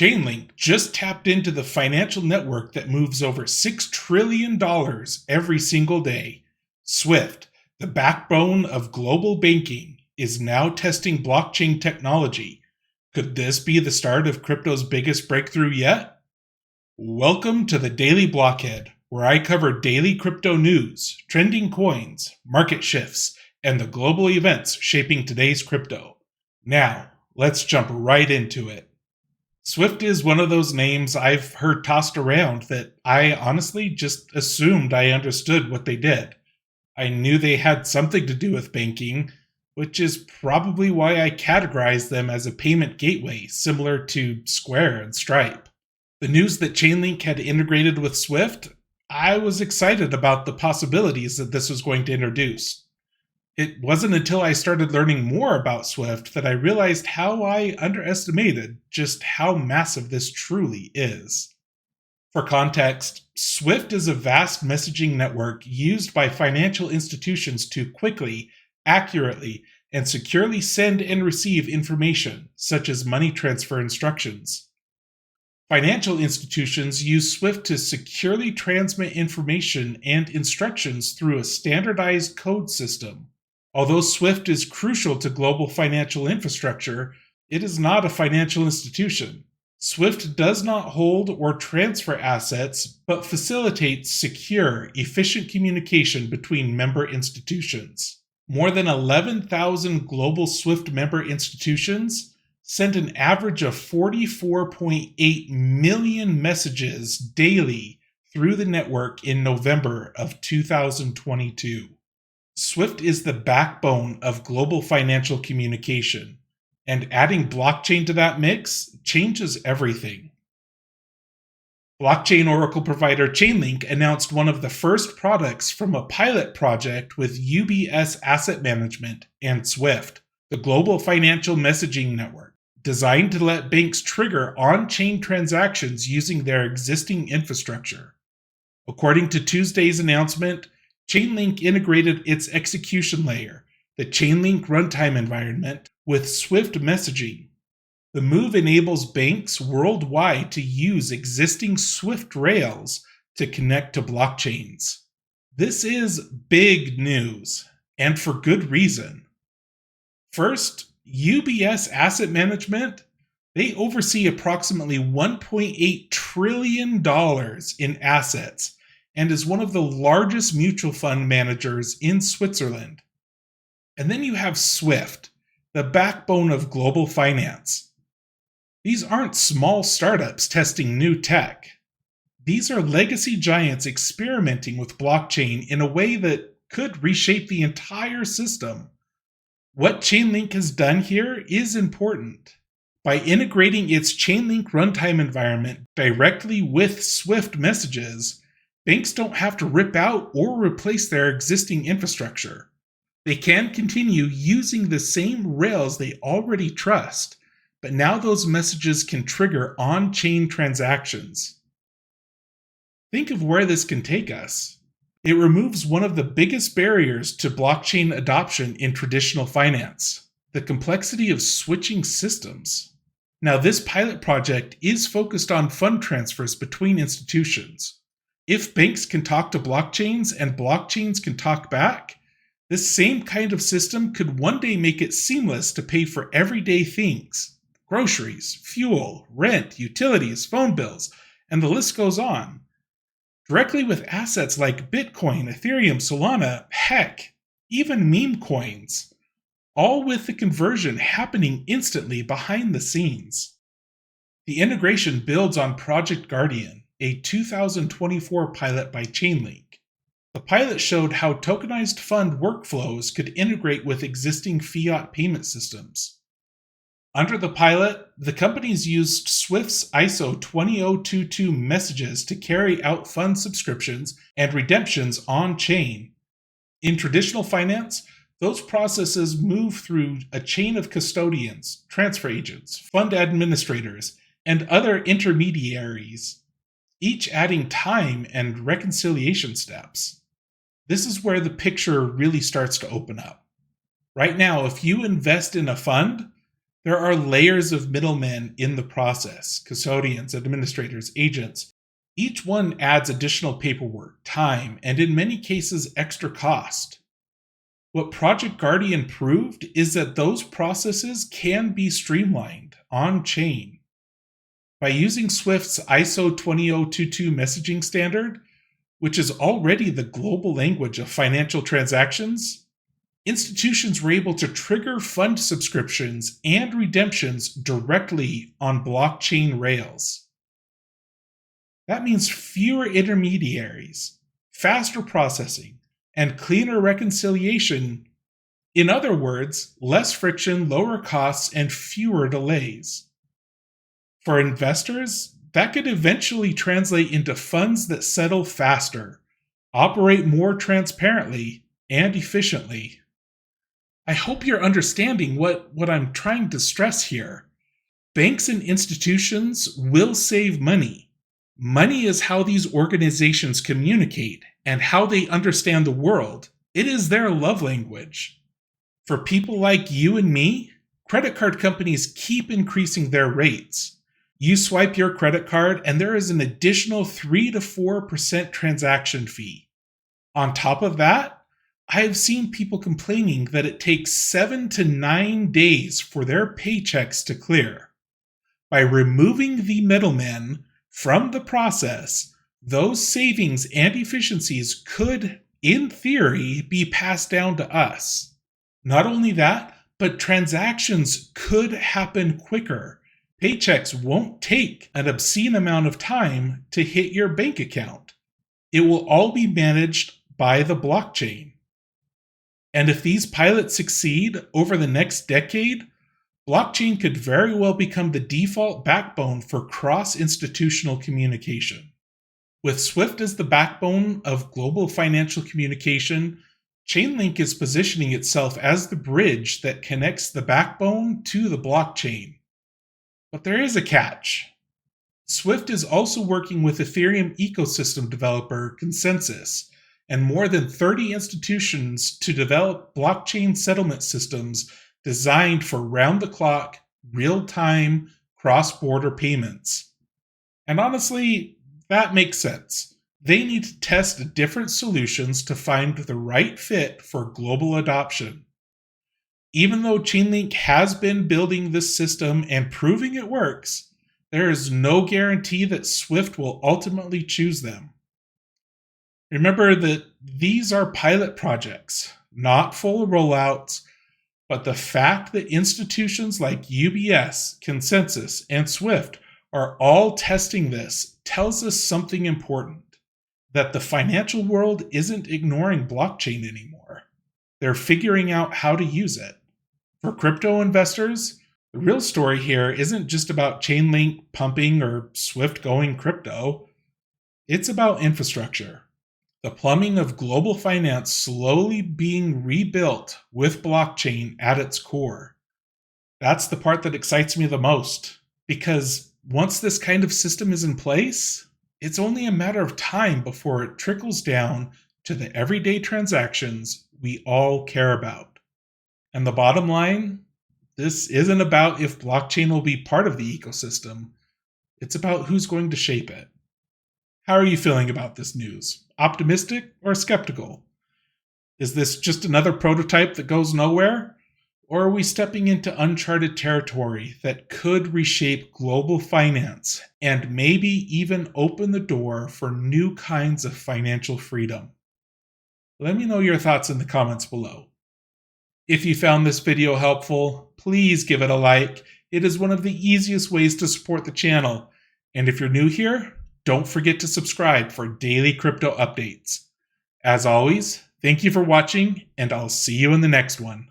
Chainlink just tapped into the financial network that moves over $6 trillion every single day. SWIFT, the backbone of global banking, is now testing blockchain technology. Could this be the start of crypto's biggest breakthrough yet? Welcome to the Daily Blockhead, where I cover daily crypto news, trending coins, market shifts, and the global events shaping today's crypto. Now, let's jump right into it. SWIFT is one of those names I've heard tossed around that I honestly just assumed I understood what they did. I knew they had something to do with banking, which is probably why I categorized them as a payment gateway similar to Square and Stripe. The news that Chainlink had integrated with SWIFT, I was excited about the possibilities that this was going to introduce. It wasn't until I started learning more about SWIFT that I realized how I underestimated just how massive this truly is. For context, SWIFT is a vast messaging network used by financial institutions to quickly, accurately, and securely send and receive information, such as money transfer instructions. Financial institutions use SWIFT to securely transmit information and instructions through a standardized code system. Although SWIFT is crucial to global financial infrastructure, it is not a financial institution. SWIFT does not hold or transfer assets, but facilitates secure, efficient communication between member institutions. More than 11,000 global SWIFT member institutions sent an average of 44.8 million messages daily through the network in November of 2022. SWIFT is the backbone of global financial communication, and adding blockchain to that mix changes everything. Blockchain oracle provider Chainlink announced one of the first products from a pilot project with UBS Asset Management and SWIFT, the global financial messaging network, designed to let banks trigger on-chain transactions using their existing infrastructure. According to Tuesday's announcement, Chainlink integrated its execution layer, the Chainlink runtime environment, with SWIFT messaging. The move enables banks worldwide to use existing SWIFT rails to connect to blockchains. This is big news, and for good reason. First, UBS Asset Management, they oversee approximately $1.8 trillion in assets and is one of the largest mutual fund managers in Switzerland. And then you have SWIFT, the backbone of global finance. These aren't small startups testing new tech. These are legacy giants experimenting with blockchain in a way that could reshape the entire system. What Chainlink has done here is important. By integrating its Chainlink runtime environment directly with SWIFT messages, banks don't have to rip out or replace their existing infrastructure. They can continue using the same rails they already trust, but now those messages can trigger on-chain transactions. Think of where this can take us. It removes one of the biggest barriers to blockchain adoption in traditional finance, the complexity of switching systems. Now, this pilot project is focused on fund transfers between institutions. If banks can talk to blockchains and blockchains can talk back, this same kind of system could one day make it seamless to pay for everyday things: groceries, fuel, rent, utilities, phone bills, and the list goes on. Directly with assets like Bitcoin, Ethereum, Solana, heck, even meme coins, all with the conversion happening instantly behind the scenes. The integration builds on Project Guardian, a 2024 pilot by Chainlink. The pilot showed how tokenized fund workflows could integrate with existing fiat payment systems. Under the pilot, the companies used SWIFT's ISO 20022 messages to carry out fund subscriptions and redemptions on-chain. In traditional finance, those processes move through a chain of custodians, transfer agents, fund administrators, and other intermediaries, each adding time and reconciliation steps. This is where the picture really starts to open up. Right now, if you invest in a fund, There are layers of middlemen in the process: custodians, administrators, agents. Each one adds additional paperwork, time, and in many cases, extra cost. What Project Guardian proved is that those processes can be streamlined on chain. By using Swift's ISO 20022 messaging standard, which is already the global language of financial transactions, institutions were able to trigger fund subscriptions and redemptions directly on blockchain rails. That means fewer intermediaries, faster processing, and cleaner reconciliation. In other words, less friction, lower costs, and fewer delays. For investors, that could eventually translate into funds that settle faster, operate more transparently and efficiently. I hope you're understanding what I'm trying to stress here. Banks and institutions will save money. Money is how these organizations communicate and how they understand the world. It is their love language. For people like you and me, credit card companies keep increasing their rates. You swipe your credit card and there is an additional 3 to 4% transaction fee. On top of that, I have seen people complaining that it takes 7 to 9 days for their paychecks to clear. By removing the middlemen from the process, those savings and efficiencies could, in theory, be passed down to us. Not only that, but transactions could happen quicker. Paychecks won't take an obscene amount of time to hit your bank account. It will all be managed by the blockchain. And if these pilots succeed over the next decade, blockchain could very well become the default backbone for cross-institutional communication. With Swift as the backbone of global financial communication, Chainlink is positioning itself as the bridge that connects the backbone to the blockchain. But there is a catch. Swift is also working with Ethereum ecosystem developer Consensus and more than 30 institutions to develop blockchain settlement systems designed for round-the-clock, real-time, cross-border payments. And honestly, that makes sense. They need to test different solutions to find the right fit for global adoption. Even though Chainlink has been building this system and proving it works, there is no guarantee that Swift will ultimately choose them. Remember that these are pilot projects, not full rollouts, but the fact that institutions like UBS, Consensus, and Swift are all testing this tells us something important, that the financial world isn't ignoring blockchain anymore. They're figuring out how to use it. For crypto investors, the real story here isn't just about Chainlink pumping or Swift going crypto. It's about infrastructure. The plumbing of global finance slowly being rebuilt with blockchain at its core. That's the part that excites me the most, because once this kind of system is in place, it's only a matter of time before it trickles down to the everyday transactions we all care about. And the bottom line, this isn't about if blockchain will be part of the ecosystem. It's about who's going to shape it. How are you feeling about this news? Optimistic or skeptical? Is this just another prototype that goes nowhere? Or are we stepping into uncharted territory that could reshape global finance and maybe even open the door for new kinds of financial freedom? Let me know your thoughts in the comments below. If you found this video helpful, please give it a like. It is one of the easiest ways to support the channel. And if you're new here, don't forget to subscribe for daily crypto updates. As always, thank you for watching, and I'll see you in the next one.